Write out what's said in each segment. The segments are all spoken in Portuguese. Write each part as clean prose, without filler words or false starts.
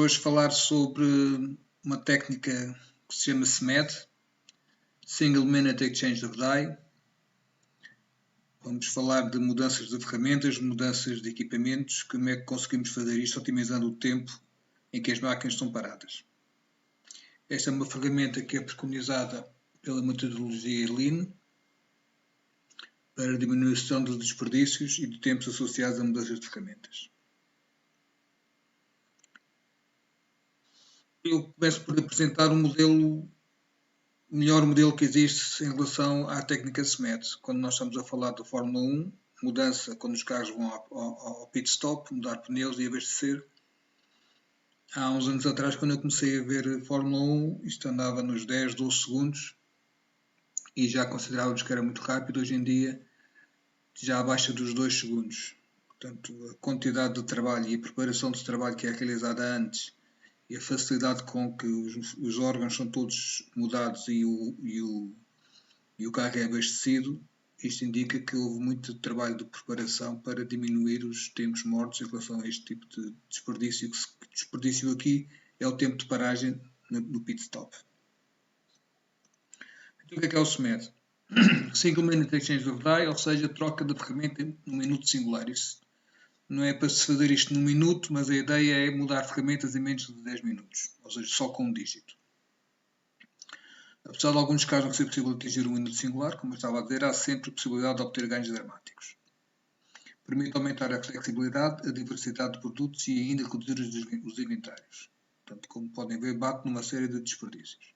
hoje falar sobre uma técnica que se chama SMED, Single Minute Exchange of Die. Vamos falar de mudanças de ferramentas, mudanças de equipamentos, como é que conseguimos fazer isto otimizando o tempo em que as máquinas estão paradas. Esta é uma ferramenta que é preconizada pela metodologia Lean para a diminuição dos desperdícios e de tempos associados a mudanças de ferramentas. Eu começo por apresentar o melhor modelo que existe em relação à técnica SMED. Quando nós estamos a falar da Fórmula 1, mudança quando os carros vão ao pit stop, mudar pneus e abastecer. Há uns anos atrás, quando eu comecei a ver Fórmula 1, isto andava nos 10, 12 segundos e já considerávamos que era muito rápido. Hoje em dia já abaixa dos 2 segundos. Portanto, a quantidade de trabalho e a preparação de trabalho que é realizada antes e a facilidade com que os órgãos são todos mudados e o carro é abastecido, isto indica que houve muito trabalho de preparação para diminuir os tempos mortos em relação a este tipo de desperdício. O desperdício aqui é o tempo de paragem no pit stop. Então, o que é o SMED? Single Minute Exchange of Die, ou seja, troca de ferramenta num minuto singular. Isso não é para se fazer isto num minuto, mas a ideia é mudar ferramentas em menos de 10 minutos, ou seja, só com um dígito. Apesar de alguns casos não ser possível atingir um minuto singular, como eu estava a dizer, há sempre a possibilidade de obter ganhos dramáticos. Permite aumentar a flexibilidade, a diversidade de produtos e ainda reduzir os inventários. Portanto, como podem ver, bate numa série de desperdícios.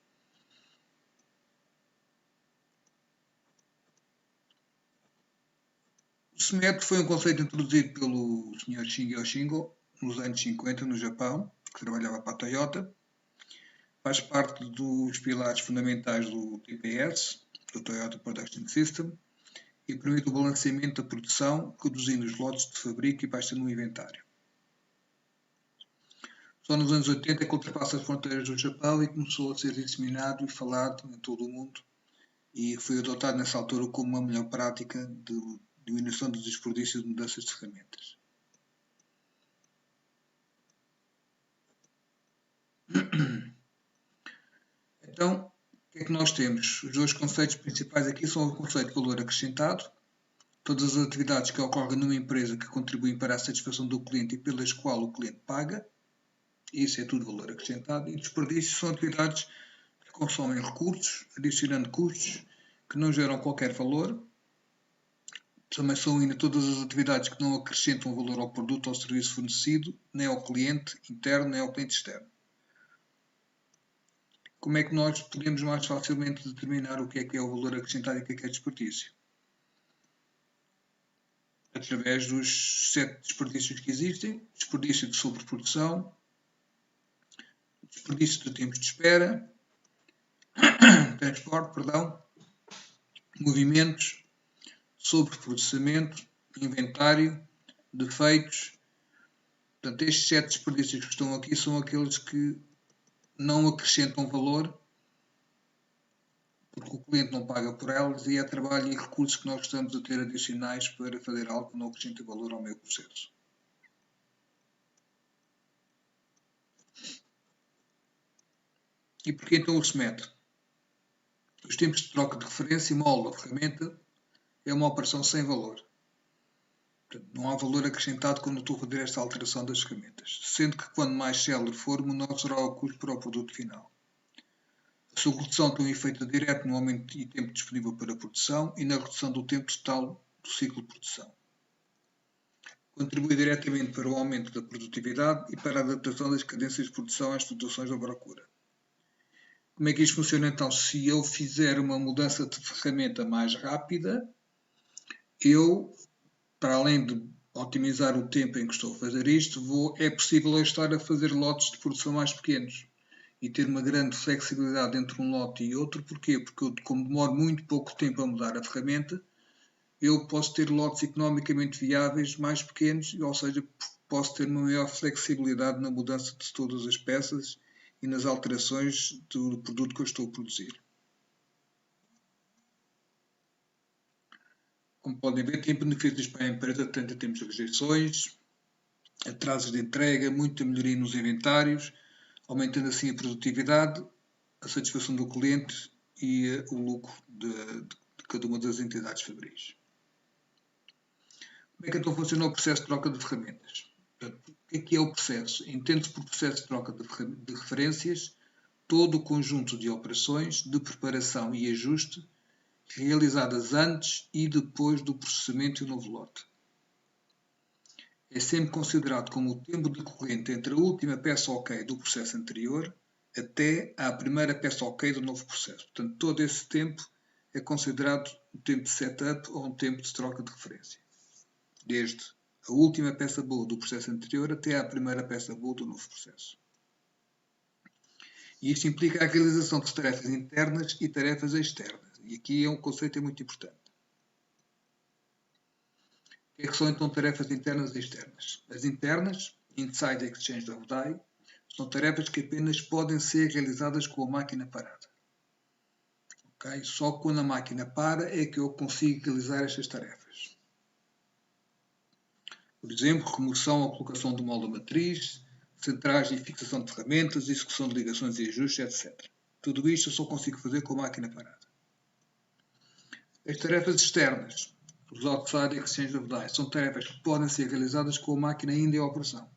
O SMED foi um conceito introduzido pelo Sr. Shigeru Shingo nos anos 50 no Japão, que trabalhava para a Toyota. Faz parte dos pilares fundamentais do TPS, do Toyota Production System, e permite o balanceamento da produção, reduzindo os lotes de fabrico e baixa no inventário. Só nos anos 80 é que ultrapassa as fronteiras do Japão e começou a ser disseminado e falado em todo o mundo, e foi adotado nessa altura como uma melhor prática de diminuição dos desperdícios de mudanças de ferramentas. Então, o que é que nós temos? Os dois conceitos principais aqui são o conceito de valor acrescentado, todas as atividades que ocorrem numa empresa que contribuem para a satisfação do cliente e pelas quais o cliente paga, isso é tudo valor acrescentado, e desperdícios são atividades que consomem recursos, adicionando custos, que não geram qualquer valor. Também são ainda todas as atividades que não acrescentam valor ao produto ou serviço fornecido, nem ao cliente interno, nem ao cliente externo. Como é que nós podemos mais facilmente determinar o que é o valor acrescentado e o que é desperdício? Através dos 7 desperdícios que existem: desperdício de sobreprodução, desperdício de tempos de espera, transporte, movimentos, sobreprocessamento, inventário, defeitos. Portanto, estes 7 desperdícios que estão aqui são aqueles que não acrescentam valor, porque o cliente não paga por elas e é trabalho e recursos que nós estamos a ter adicionais para fazer algo que não acrescenta valor ao meu processo. E porquê então o SMED? Os tempos de troca de referência e molde da ferramenta é uma operação sem valor. Portanto, não há valor acrescentado quando estou a fazer esta alteração das ferramentas, sendo que quanto mais célere for, menor será o custo para o produto final. A sua redução tem um efeito direto no aumento de tempo disponível para a produção e na redução do tempo total do ciclo de produção. Contribui diretamente para o aumento da produtividade e para a adaptação das cadências de produção às flutuações da procura. Como é que isto funciona então? Se eu fizer uma mudança de ferramenta mais rápida, eu, para além de otimizar o tempo em que estou a fazer isto, é possível eu estar a fazer lotes de produção mais pequenos e ter uma grande flexibilidade entre um lote e outro. Porquê? Porque eu, como demoro muito pouco tempo a mudar a ferramenta, eu posso ter lotes economicamente viáveis mais pequenos, ou seja, posso ter uma maior flexibilidade na mudança de todas as peças e nas alterações do produto que eu estou a produzir. Como podem ver, tem benefícios para a empresa, tanto em termos de rejeições, atrasos de entrega, muita melhoria nos inventários, aumentando assim a produtividade, a satisfação do cliente e o lucro de cada uma das entidades fabris. Como é que então funciona o processo de troca de ferramentas? Portanto, o que é o processo? Entende-se por processo de troca de referências todo o conjunto de operações de preparação e ajuste realizadas antes e depois do processamento do novo lote. É sempre considerado como o tempo decorrente entre a última peça OK do processo anterior até à primeira peça OK do novo processo. Portanto, todo esse tempo é considerado um tempo de setup ou um tempo de troca de referência. Desde a última peça boa do processo anterior até à primeira peça boa do novo processo. E isto implica a realização de tarefas internas e tarefas externas. E aqui um conceito muito importante. O que são então tarefas internas e externas? As internas, Inside Exchange of Die, são tarefas que apenas podem ser realizadas com a máquina parada. Okay? Só quando a máquina para é que eu consigo realizar estas tarefas. Por exemplo, remoção ou colocação do molde matriz, centragem e fixação de ferramentas, execução de ligações e ajustes, etc. Tudo isto eu só consigo fazer com a máquina parada. As tarefas externas, os Outside Exchange of Die, são tarefas que podem ser realizadas com a máquina ainda em operação.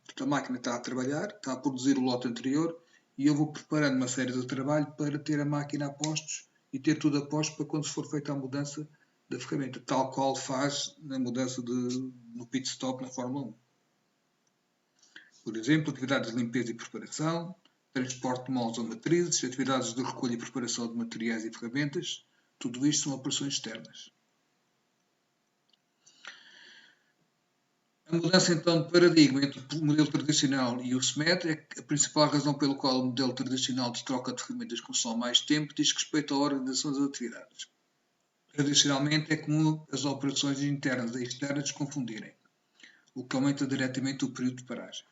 Portanto, a máquina está a trabalhar, está a produzir o lote anterior e eu vou preparando uma série de trabalho para ter a máquina a postos e ter tudo a postos para quando for feita a mudança da ferramenta, tal qual faz na mudança no pit stop na Fórmula 1. Por exemplo, atividades de limpeza e preparação, transporte de moldes ou matrizes, atividades de recolha e preparação de materiais e ferramentas, tudo isto são operações externas. A mudança então de paradigma entre o modelo tradicional e o SMED é que a principal razão pela qual o modelo tradicional de troca de ferramentas consome mais tempo diz respeito à organização das atividades. Tradicionalmente é comum as operações internas e externas se confundirem, o que aumenta diretamente o período de paragem.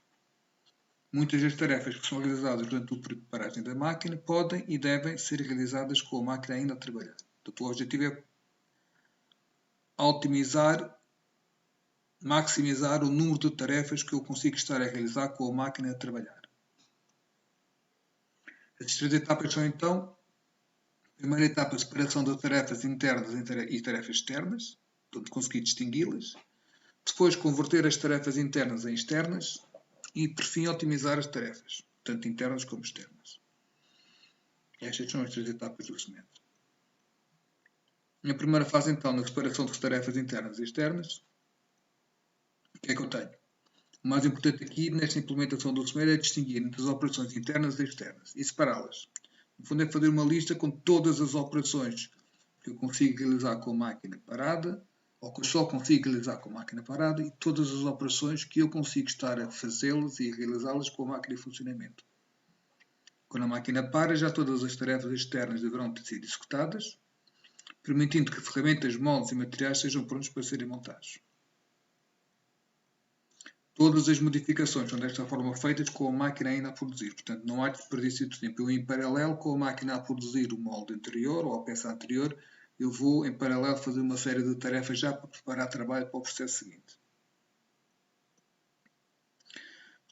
Muitas das tarefas que são realizadas durante o período de paragem da máquina podem e devem ser realizadas com a máquina ainda a trabalhar. Portanto, o objetivo é maximizar o número de tarefas que eu consigo estar a realizar com a máquina a trabalhar. As três etapas são então: a primeira etapa, a separação das tarefas internas e tarefas externas, portanto conseguir distingui-las. Depois, converter as tarefas internas em externas e, por fim, otimizar as tarefas, tanto internas como externas. Estas são as três etapas do SMED. Na primeira fase, então, na separação das tarefas internas e externas, o que é que eu tenho? O mais importante aqui, nesta implementação do SMED, é distinguir entre as operações internas e externas e separá-las. No fundo, é fazer uma lista com todas as operações que eu consigo realizar com a máquina parada, ou que eu só consigo realizar com a máquina parada, e todas as operações que eu consigo estar a fazê-las e realizá-las com a máquina em funcionamento. Quando a máquina para, já todas as tarefas externas deverão ter sido executadas, permitindo que ferramentas, moldes e materiais sejam prontos para serem montados. Todas as modificações são desta forma feitas com a máquina ainda a produzir, portanto não há desperdício de tempo. Eu, em paralelo com a máquina a produzir o molde anterior ou a peça anterior, eu vou em paralelo fazer uma série de tarefas já para preparar trabalho para o processo seguinte.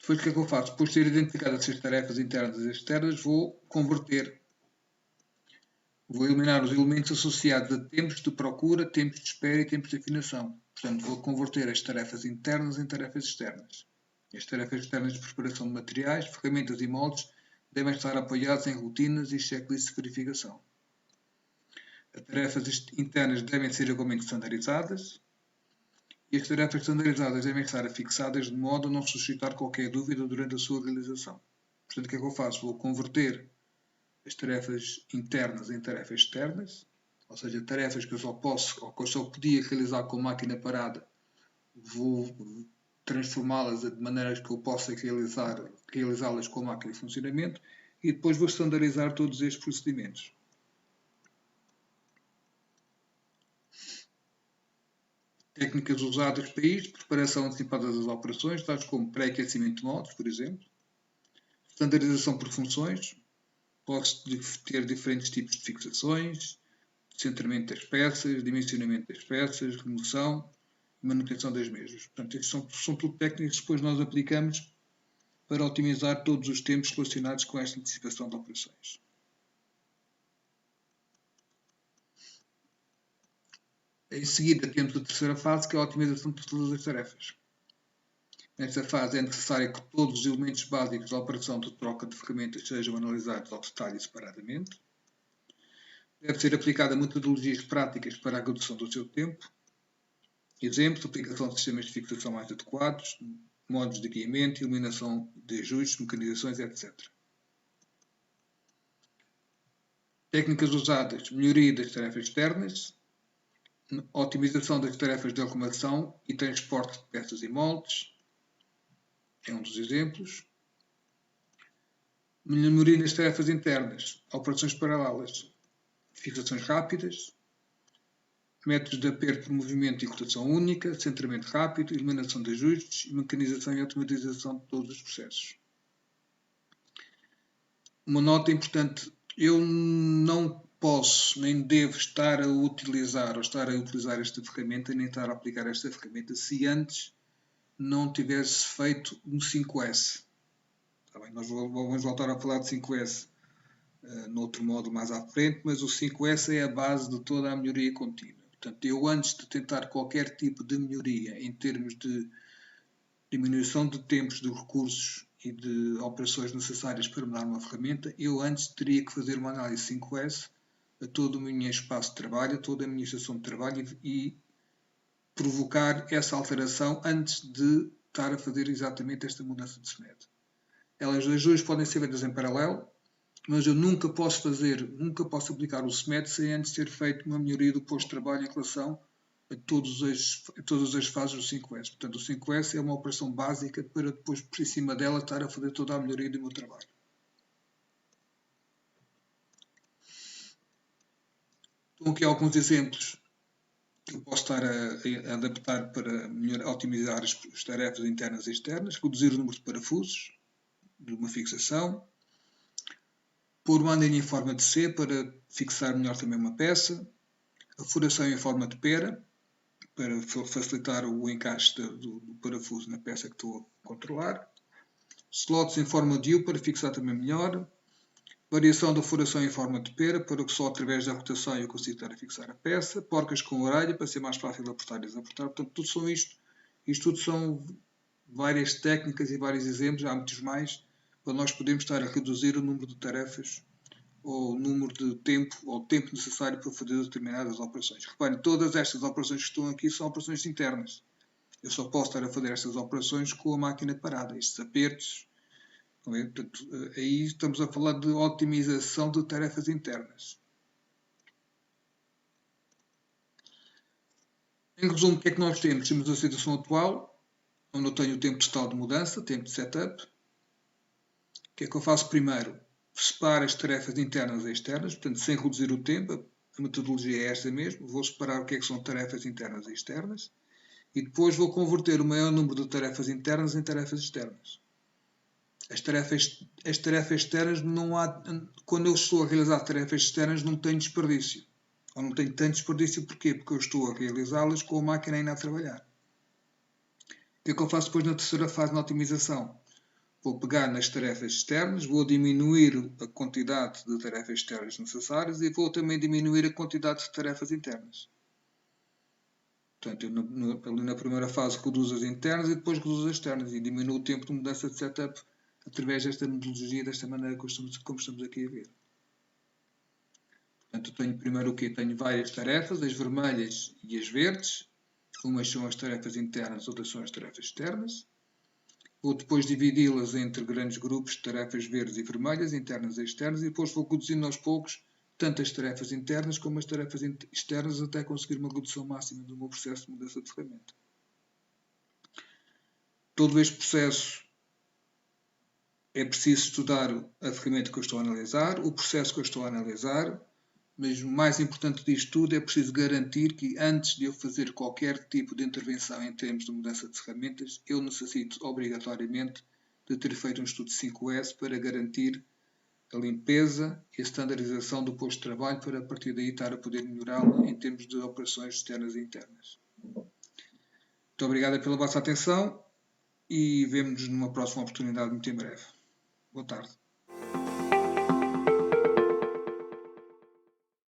Depois o que é que eu faço? Depois de ter identificado essas tarefas internas e externas, vou converter. Vou eliminar os elementos associados a tempos de procura, tempos de espera e tempos de afinação. Portanto, vou converter as tarefas internas em tarefas externas. As tarefas externas de preparação de materiais, ferramentas e moldes devem estar apoiadas em rotinas e checklists de verificação. As tarefas internas devem ser igualmente estandarizadas e as tarefas estandarizadas devem estar afixadas de modo a não suscitar qualquer dúvida durante a sua realização. Portanto, o que é que eu faço? Vou converter as tarefas internas em tarefas externas, ou seja, tarefas que eu só posso ou que eu só podia realizar com a máquina parada, vou transformá-las de maneiras que eu possa realizá-las com a máquina em funcionamento e depois vou estandarizar todos estes procedimentos. Técnicas usadas para isto: preparação antecipada das operações, tais como pré-aquecimento de moldes, por exemplo, estandarização por funções. Posso ter diferentes tipos de fixações, centramento das peças, dimensionamento das peças, remoção manutenção das mesmas. Portanto, estes são tudo técnicas que depois nós aplicamos para otimizar todos os tempos relacionados com esta antecipação de operações. Em seguida, temos a terceira fase, que é a otimização de todas as tarefas. Nesta fase é necessário que todos os elementos básicos da operação de troca de ferramentas sejam analisados ao detalhe e separadamente. Deve ser aplicada metodologias práticas para a redução do seu tempo. Exemplos: aplicação de sistemas de fixação mais adequados, modos de guiamento, eliminação de ajustes, mecanizações, etc. Técnicas usadas: melhoria das tarefas externas, otimização das tarefas de arrumação e transporte de peças e moldes, é um dos exemplos. Melhoria das tarefas internas, operações paralelas, fixações rápidas, métodos de aperto por movimento e rotação única, centramento rápido, eliminação de ajustes e mecanização e automatização de todos os processos. Uma nota importante: eu não posso nem devo estar a utilizar esta ferramenta, nem estar a aplicar esta ferramenta se antes não tivesse feito um 5S. Tá bem? Nós vamos voltar a falar de 5S noutro modo mais à frente, mas o 5S é a base de toda a melhoria contínua. Portanto, eu antes de tentar qualquer tipo de melhoria em termos de diminuição de tempos, de recursos e de operações necessárias para mudar uma ferramenta, eu antes teria que fazer uma análise 5S a todo o meu espaço de trabalho, a toda a minha estação de trabalho e provocar essa alteração antes de estar a fazer exatamente esta mudança de SMED. Elas as duas podem ser feitas em paralelo, mas eu nunca posso aplicar o SMED sem antes ter feito uma melhoria do posto de trabalho em relação a todas as fases do 5S. Portanto, o 5S é uma operação básica para depois, por cima dela, estar a fazer toda a melhoria do meu trabalho. Então, aqui alguns exemplos que eu posso estar a adaptar para otimizar as tarefas internas e externas: reduzir o número de parafusos de uma fixação, pôr uma anilha em forma de C para fixar melhor também uma peça, a furação em forma de pera para facilitar o encaixe do parafuso na peça que estou a controlar, slots em forma de U para fixar também melhor, variação da furação em forma de pera para que só através da rotação eu consiga estar a fixar a peça, porcas com orelha para ser mais fácil apertar e desapertar. Portanto, tudo são isto tudo são várias técnicas e vários exemplos, há muitos mais, para nós podermos estar a reduzir o número de tarefas ou o número de tempo ou o tempo necessário para fazer determinadas operações. Reparem, todas estas operações que estão aqui são operações internas. Eu só posso estar a fazer estas operações com a máquina parada, estes apertos. Portanto, aí estamos a falar de otimização de tarefas internas. Em resumo, o que é que nós temos? Temos a situação atual, onde eu tenho o tempo total de mudança, tempo de setup. O que é que eu faço primeiro? Separo as tarefas internas e externas, portanto, sem reduzir o tempo. A metodologia é esta mesmo. Vou separar o que é que são tarefas internas e externas. E depois vou converter o maior número de tarefas internas em tarefas externas. As tarefas externas não há... Quando eu estou a realizar tarefas externas não tenho desperdício. Ou não tenho tanto desperdício, porquê? Porque eu estou a realizá-las com a máquina ainda a trabalhar. O que é que eu faço depois na terceira fase, na otimização? Vou pegar nas tarefas externas, vou diminuir a quantidade de tarefas externas necessárias e vou também diminuir a quantidade de tarefas internas. Portanto, eu ali na primeira fase reduzo as internas e depois reduzo as externas e diminuo o tempo de mudança de setup através desta metodologia, desta maneira como estamos aqui a ver. Portanto, eu tenho primeiro o quê? Tenho várias tarefas, as vermelhas e as verdes. Umas são as tarefas internas, outras são as tarefas externas. Vou depois dividi-las entre grandes grupos de tarefas verdes e vermelhas, internas e externas, e depois vou reduzindo aos poucos tanto as tarefas internas como as tarefas externas até conseguir uma redução máxima do meu processo de mudança de ferramenta. Todo este processo é preciso estudar a ferramenta que eu estou a analisar, o processo que eu estou a analisar, mas o mais importante disto tudo é preciso garantir que antes de eu fazer qualquer tipo de intervenção em termos de mudança de ferramentas, eu necessito obrigatoriamente de ter feito um estudo de 5S para garantir a limpeza e a standardização do posto de trabalho para a partir daí estar a poder melhorá-lo em termos de operações externas e internas. Muito obrigado pela vossa atenção e vemo-nos numa próxima oportunidade muito em breve. Boa tarde.